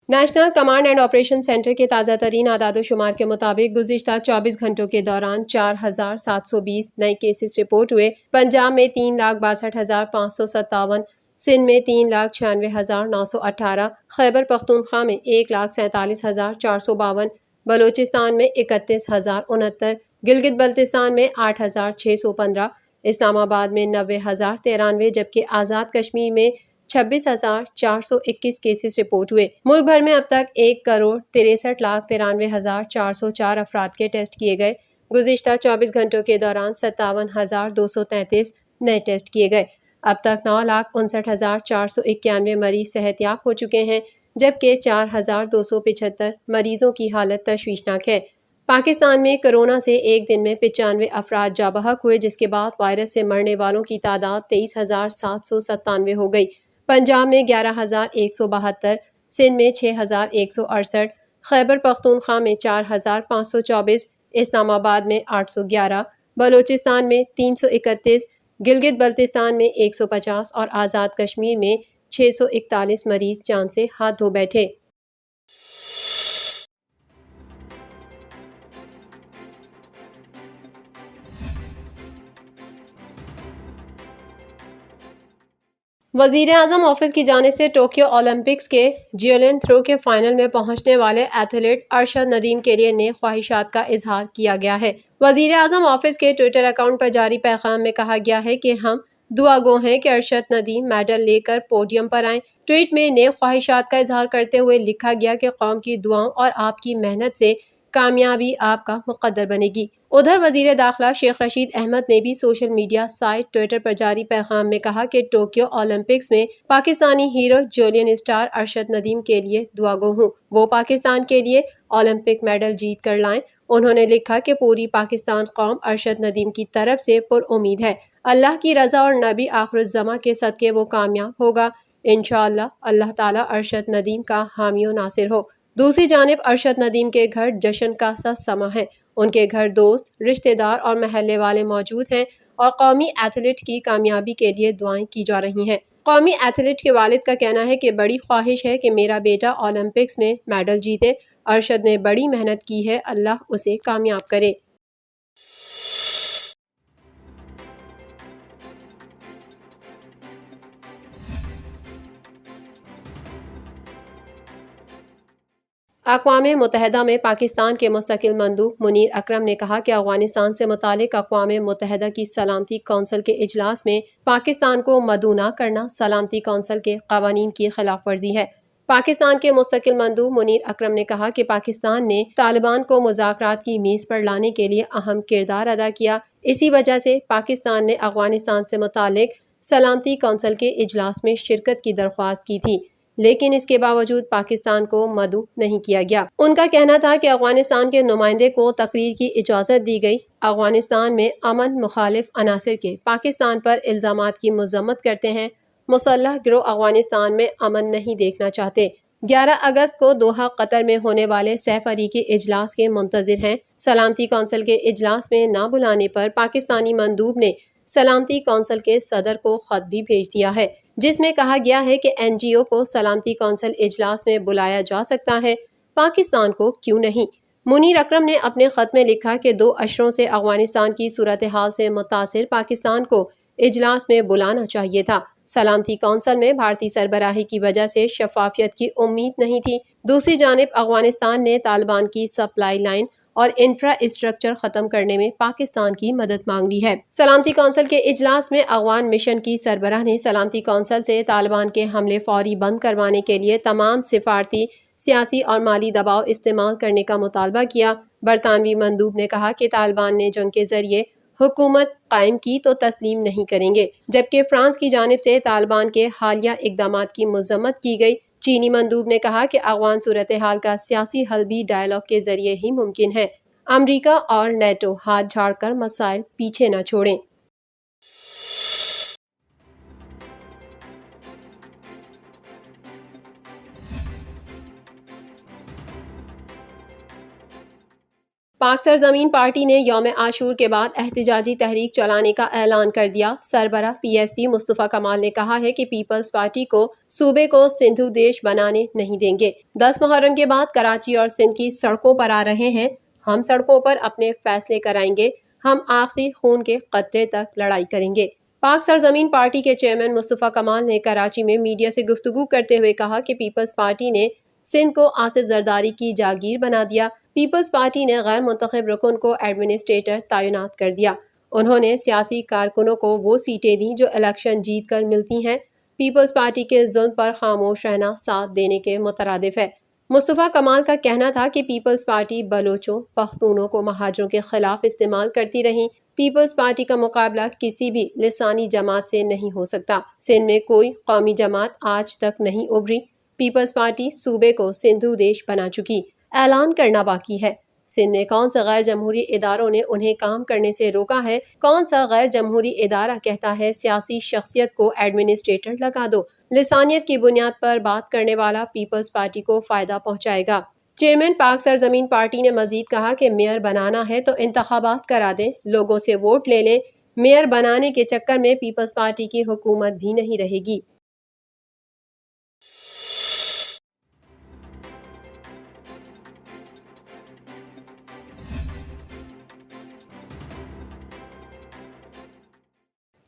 National command and operation centre کے تازہ ترین اعداد و شمار کے مطابق گزشتہ 24 گھنٹوں کے دوران 4,720 نئے کیسز رپورٹ ہوئے۔ پنجاب میں 3,62,557، سندھ میں 3,96,918، خیبر پختونخوا میں 1,47,452، بلوچستان میں 31,069، گلگت بلتستان میں 8,615، اسلام آباد میں 90,093، جبکہ آزاد کشمیر میں 26,421 کیسز رپورٹ ہوئے۔ ملک بھر میں اب تک 1,63,93,404 افراد کے ٹیسٹ کیے گئے۔ گزشتہ 24 گھنٹوں کے دوران 57,233 نئے ٹیسٹ کیے گئے۔ اب تک 9,59,491 مریض صحت یاب ہو چکے ہیں، جبکہ 4,275 مریضوں کی حالت تشویشناک ہے۔ پاکستان میں کرونا سے ایک دن میں 95 افراد جاں بحق ہوئے، جس کے بعد وائرس سے مرنے والوں کی تعداد 23,797 ہو گئی۔ پنجاب میں 11,172، سندھ میں 6,168، خیبر پختونخوا میں 4,524، اسلام آباد میں 811، بلوچستان میں 331، گلگت بلتستان میں 150 اور آزاد کشمیر میں 641 مریض جان سے ہاتھ دھو بیٹھے۔ وزیر اعظم آفس کی جانب سے ٹوکیو اولمپکس کے جیولن تھرو کے فائنل میں پہنچنے والے ایتھلیٹ ارشد ندیم کے لیے نیک خواہشات کا اظہار کیا گیا ہے۔ وزیر اعظم آفس کے ٹویٹر اکاؤنٹ پر جاری پیغام میں کہا گیا ہے کہ ہم دعا گو ہیں کہ ارشد ندیم میڈل لے کر پوڈیم پر آئیں۔ ٹویٹ میں نیک خواہشات کا اظہار کرتے ہوئے لکھا گیا کہ قوم کی دعاؤں اور آپ کی محنت سے کامیابی آپ کا مقدر بنے گی۔ ادھر وزیر داخلہ شیخ رشید احمد نے بھی سوشل میڈیا سائٹ ٹویٹر پر جاری پیغام میں کہا کہ ٹوکیو اولمپکس میں Pakistani hero javelin star Arshad Nadeem کے لیے دعا گو ہوں، وہ پاکستان کے لیے اولمپک میڈل جیت کر لائیں۔ انہوں نے لکھا کہ پوری پاکستان قوم ارشد ندیم کی طرف سے پر امید ہے۔ اللہ کی رضا اور نبی آخر الزماں کے صدقے وہ کامیاب ہوگا۔ انشاءاللہ اللہ تعالیٰ ارشد ندیم کا حامی و ناصر ہو۔ دوسری جانب ارشد ندیم کے گھر جشن کا سا سما ہے۔ ان کے گھر دوست، رشتہ دار اور محلے والے موجود ہیں اور قومی ایتھلیٹ کی کامیابی کے لیے دعائیں کی جا رہی ہیں۔ قومی ایتھلیٹ کے والد کا کہنا ہے کہ بڑی خواہش ہے کہ میرا بیٹا اولمپکس میں میڈل جیتے۔ ارشد نے بڑی محنت کی ہے، اللہ اسے کامیاب کرے۔ اقوام متحدہ میں پاکستان کے مستقل مندوب منیر اکرم نے کہا کہ افغانستان سے متعلق اقوام متحدہ کی سلامتی کونسل کے اجلاس میں پاکستان کو مدعو نہ کرنا سلامتی کونسل کے قوانین کی خلاف ورزی ہے۔ پاکستان کے مستقل مندوب منیر اکرم نے کہا کہ پاکستان نے طالبان کو مذاکرات کی میز پر لانے کے لیے اہم کردار ادا کیا، اسی وجہ سے پاکستان نے افغانستان سے متعلق سلامتی کونسل کے اجلاس میں شرکت کی درخواست کی تھی، لیکن اس کے باوجود پاکستان کو مدعو نہیں کیا گیا۔ ان کا کہنا تھا کہ افغانستان کے نمائندے کو تقریر کی اجازت دی گئی۔ افغانستان میں امن مخالف عناصر کے پاکستان پر الزامات کی مذمت کرتے ہیں۔ مسلح گروہ افغانستان میں امن نہیں دیکھنا چاہتے۔ 11 اگست کو دوحہ قطر میں ہونے والے سہ فریقی اجلاس کے منتظر ہیں۔ سلامتی کونسل کے اجلاس میں نہ بلانے پر پاکستانی مندوب نے سلامتی کونسل کے صدر کو خط بھی بھیج دیا ہے، جس میں کہا گیا ہے کہ این جی او کو سلامتی کونسل اجلاس میں بلایا جا سکتا ہے، پاکستان کو کیوں نہیں؟ منیر اکرم نے اپنے خط میں لکھا کہ 2 اشروں سے افغانستان کی صورتحال سے متاثر پاکستان کو اجلاس میں بلانا چاہیے تھا۔ سلامتی کونسل میں بھارتی سربراہی کی وجہ سے شفافیت کی امید نہیں تھی۔ دوسری جانب افغانستان نے طالبان کی سپلائی لائن اور انفراسٹرکچر ختم کرنے میں پاکستان کی مدد مانگ لی ہے۔ سلامتی کونسل کے اجلاس میں افغان مشن کی سربراہ نے سلامتی کونسل سے طالبان کے حملے فوری بند کروانے کے لیے تمام سفارتی، سیاسی اور مالی دباؤ استعمال کرنے کا مطالبہ کیا۔ برطانوی مندوب نے کہا کہ طالبان نے جنگ کے ذریعے حکومت قائم کی تو تسلیم نہیں کریں گے، جبکہ فرانس کی جانب سے طالبان کے حالیہ اقدامات کی مذمت کی گئی۔ چینی مندوب نے کہا کہ افغان صورتحال کا سیاسی حل بھی ڈائیلاگ کے ذریعے ہی ممکن ہے۔ امریکہ اور نیٹو ہاتھ جھاڑ کر مسائل پیچھے نہ چھوڑیں۔ پاک سرزمین پارٹی نے یوم عاشور کے بعد احتجاجی تحریک چلانے کا اعلان کر دیا۔ سربراہ پی ایس پی مصطفیٰ کمال نے کہا ہے کہ پیپلز پارٹی کو صوبے کو سندھو دیش بنانے نہیں دیں گے۔ 10 محرم کے بعد کراچی اور سندھ کی سڑکوں پر آ رہے ہیں۔ ہم سڑکوں پر اپنے فیصلے کرائیں گے۔ ہم آخری خون کے قطرے تک لڑائی کریں گے۔ پاک سرزمین پارٹی کے چیئرمین مصطفیٰ کمال نے کراچی میں میڈیا سے گفتگو کرتے ہوئے کہا کہ پیپلز پارٹی نے سندھ کو آصف زرداری کی جاگیر بنا دیا۔ پیپلز پارٹی نے غیر منتخب رکن کو ایڈمنسٹریٹر تعینات کر دیا۔ انہوں نے سیاسی کارکنوں کو وہ سیٹیں دیں جو الیکشن جیت کر ملتی ہیں۔ پیپلز پارٹی کے ظلم پر خاموش رہنا ساتھ دینے کے مترادف ہے۔ مصطفیٰ کمال کا کہنا تھا کہ پیپلز پارٹی بلوچوں، پختونوں کو مہاجروں کے خلاف استعمال کرتی رہی۔ پیپلز پارٹی کا مقابلہ کسی بھی لسانی جماعت سے نہیں ہو سکتا۔ سندھ میں کوئی قومی جماعت آج تک نہیں ابھری۔ پیپلز پارٹی صوبے کو سندھو دیش بنا چکی، اعلان کرنا باقی ہے۔ سندھ میں کون سے غیر جمہوری اداروں نے انہیں کام کرنے سے روکا ہے؟ کون سا غیر جمہوری ادارہ کہتا ہے سیاسی شخصیت کو ایڈمنسٹریٹر لگا دو؟ لسانیت کی بنیاد پر بات کرنے والا پیپلز پارٹی کو فائدہ پہنچائے گا۔ چیئرمین پاک سرزمین پارٹی نے مزید کہا کہ میئر بنانا ہے تو انتخابات کرا دیں، لوگوں سے ووٹ لے لیں۔ میئر بنانے کے چکر میں پیپلز پارٹی کی حکومت بھی نہیں رہے گی۔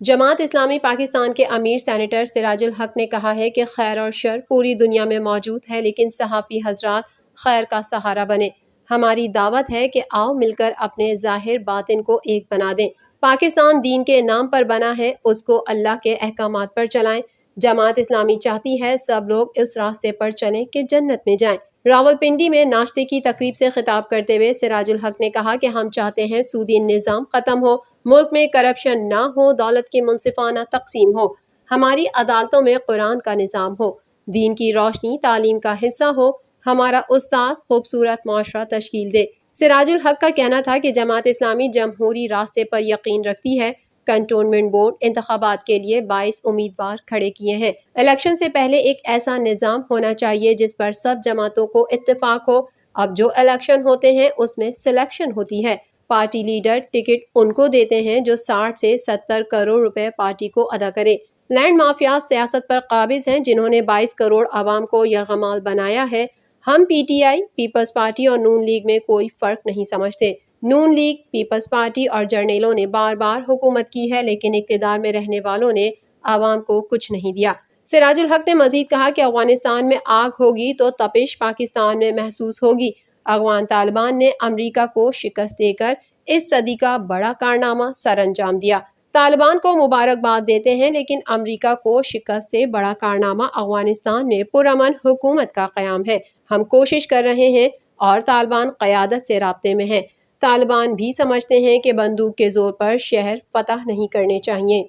جماعت اسلامی پاکستان کے امیر سینیٹر سراج الحق نے کہا ہے کہ خیر اور شر پوری دنیا میں موجود ہے، لیکن صحافی حضرات خیر کا سہارا بنے۔ ہماری دعوت ہے کہ آؤ مل کر اپنے ظاہر باطن کو ایک بنا دیں۔ پاکستان دین کے نام پر بنا ہے، اس کو اللہ کے احکامات پر چلائیں۔ جماعت اسلامی چاہتی ہے سب لوگ اس راستے پر چلیں کہ جنت میں جائیں۔ راولپنڈی میں ناشتے کی تقریب سے خطاب کرتے ہوئے سراج الحق نے کہا کہ ہم چاہتے ہیں سودی نظام ختم ہو، ملک میں کرپشن نہ ہو، دولت کی منصفانہ تقسیم ہو، ہماری عدالتوں میں قرآن کا نظام ہو، دین کی روشنی تعلیم کا حصہ ہو، ہمارا استاد خوبصورت معاشرہ تشکیل دے۔ سراج الحق کا کہنا تھا کہ جماعت اسلامی جمہوری راستے پر یقین رکھتی ہے۔ کنٹونمنٹ بورڈ انتخابات کے لیے 22 امیدوار کھڑے کیے ہیں۔ الیکشن سے پہلے ایک ایسا نظام ہونا چاہیے جس پر سب جماعتوں کو اتفاق ہو۔ اب جو الیکشن ہوتے ہیں اس میں سلیکشن ہوتی ہے۔ پارٹی لیڈر ٹکٹ ان کو دیتے ہیں جو 60 سے 70 کروڑ روپے پارٹی کو ادا کرے۔ لینڈ مافیا سیاست پر قابض ہیں جنہوں نے 22 کروڑ عوام کو یرغمال بنایا ہے۔ ہم P T I, Peoples Party اور نون لیگ میں کوئی فرق نہیں سمجھتے۔ نون لیگ، پیپلز پارٹی اور جرنیلوں نے بار بار حکومت کی ہے، لیکن اقتدار میں رہنے والوں نے عوام کو کچھ نہیں دیا۔ سراج الحق نے مزید کہا کہ افغانستان میں آگ ہوگی تو تپش پاکستان میں محسوس ہوگی۔ افغان طالبان نے امریکہ کو شکست دے کر اس صدی کا بڑا کارنامہ سر انجام دیا۔ طالبان کو مبارکباد دیتے ہیں، لیکن امریکہ کو شکست سے بڑا کارنامہ افغانستان میں پرامن حکومت کا قیام ہے۔ ہم کوشش کر رہے ہیں اور طالبان قیادت سے رابطے میں ہیں۔ طالبان بھی سمجھتے ہیں کہ بندوق کے زور پر شہر فتح نہیں کرنے چاہیے۔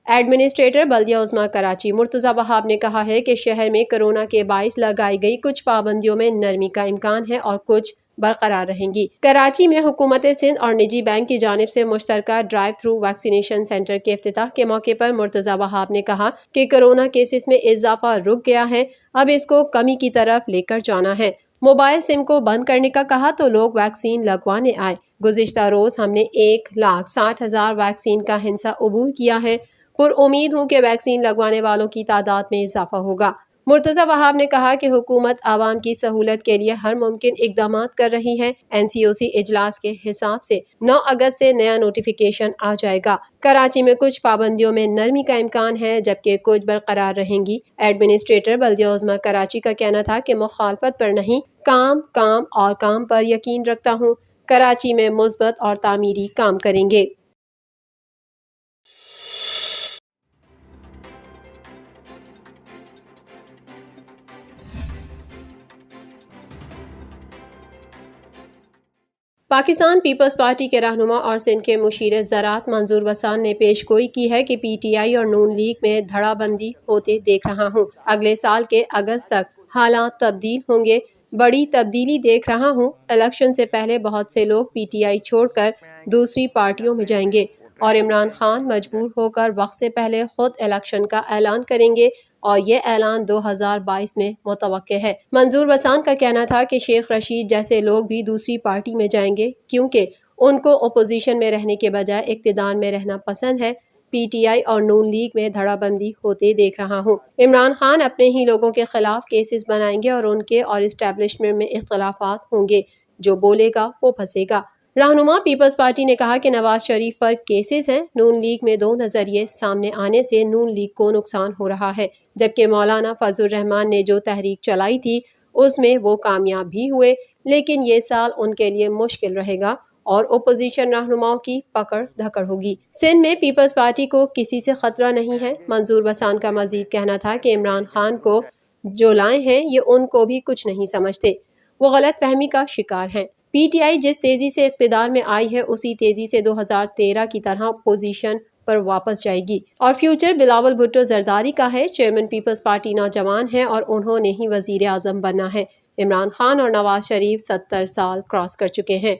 ایڈمنسٹریٹر بلدیہ عظمیٰ کراچی مرتضیٰ وہاب نے کہا ہے کہ شہر میں کرونا کے باعث لگائی گئی کچھ پابندیوں میں نرمی کا امکان ہے اور کچھ برقرار رہیں گی۔ کراچی میں حکومت سندھ اور نجی بینک کی جانب سے مشترکہ ڈرائیو تھرو ویکسینیشن سینٹر کے افتتاح کے موقع پر مرتضیٰ وہاب نے کہا کہ کرونا کیسز میں اضافہ رک گیا ہے، اب اس کو کمی کی طرف لے کر جانا ہے۔ موبائل سم کو بند کرنے کا کہا تو لوگ ویکسین لگوانے آئے۔ گزشتہ روز ہم نے 1,60,000 ویکسین کا ہندسہ عبور کیا ہے۔ پر امید ہوں کہ ویکسین لگوانے والوں کی تعداد میں اضافہ ہوگا۔ مرتضیٰ وہاب نے کہا کہ حکومت عوام کی سہولت کے لیے ہر ممکن اقدامات کر رہی ہے۔ این سی او سی اجلاس کے حساب سے 9 اگست سے نیا نوٹیفیکیشن آ جائے گا۔ کراچی میں کچھ پابندیوں میں نرمی کا امکان ہے جبکہ کچھ برقرار رہیں گی۔ ایڈمنسٹریٹر بلدیہ عظمیٰ کراچی کا کہنا تھا کہ مخالفت پر نہیں، کام اور کام پر یقین رکھتا ہوں۔ کراچی میں مثبت اور تعمیری کام کریں گے۔ پاکستان پیپلز پارٹی کے رہنما اور سندھ کے مشیر زراعت منظور وسان نے پیش گوئی کی ہے کہ پی ٹی آئی اور نون لیگ میں دھڑا بندی ہوتے دیکھ رہا ہوں۔ اگلے سال کے اگست تک حالات تبدیل ہوں گے، بڑی تبدیلی دیکھ رہا ہوں۔ الیکشن سے پہلے بہت سے لوگ پی ٹی آئی چھوڑ کر دوسری پارٹیوں میں جائیں گے۔ اور عمران خان مجبور ہو کر وقت سے پہلے خود الیکشن کا اعلان کریں گے اور یہ اعلان 2022 میں متوقع ہے۔ منظور بسان کا کہنا تھا کہ شیخ رشید جیسے لوگ بھی دوسری پارٹی میں جائیں گے کیونکہ ان کو اپوزیشن میں رہنے کے بجائے اقتدار میں رہنا پسند ہے۔ پی ٹی آئی اور نون لیگ میں دھڑا بندی ہوتے دیکھ رہا ہوں۔ عمران خان اپنے ہی لوگوں کے خلاف کیسز بنائیں گے اور ان کے اور اسٹیبلشمنٹ میں اختلافات ہوں گے۔ جو بولے گا وہ پھنسے گا۔ رہنما پیپلز پارٹی نے کہا کہ نواز شریف پر کیسز ہیں۔ نون لیگ میں دو نظریے سامنے آنے سے نون لیگ کو نقصان ہو رہا ہے، جبکہ مولانا فضل الرحمان نے جو تحریک چلائی تھی اس میں وہ کامیاب بھی ہوئے، لیکن یہ سال ان کے لیے مشکل رہے گا اور اپوزیشن رہنماؤں کی پکڑ دھکڑ ہوگی۔ سندھ میں پیپلز پارٹی کو کسی سے خطرہ نہیں ہے۔ منظور بسان کا مزید کہنا تھا کہ عمران خان کو جو لائے ہیں یہ ان کو بھی کچھ نہیں سمجھتے، وہ غلط فہمی کا شکار ہیں۔ پی ٹی آئی جس تیزی سے اقتدار میں آئی ہے اسی تیزی سے 2013 کی طرح پوزیشن پر واپس جائے گی، اور فیوچر بلاول بھٹو زرداری کا ہے۔ چیئرمین پیپلز پارٹی نوجوان ہیں اور انہوں نے ہی وزیر اعظم بننا ہے۔ عمران خان اور نواز شریف 70 سال کراس کر چکے ہیں۔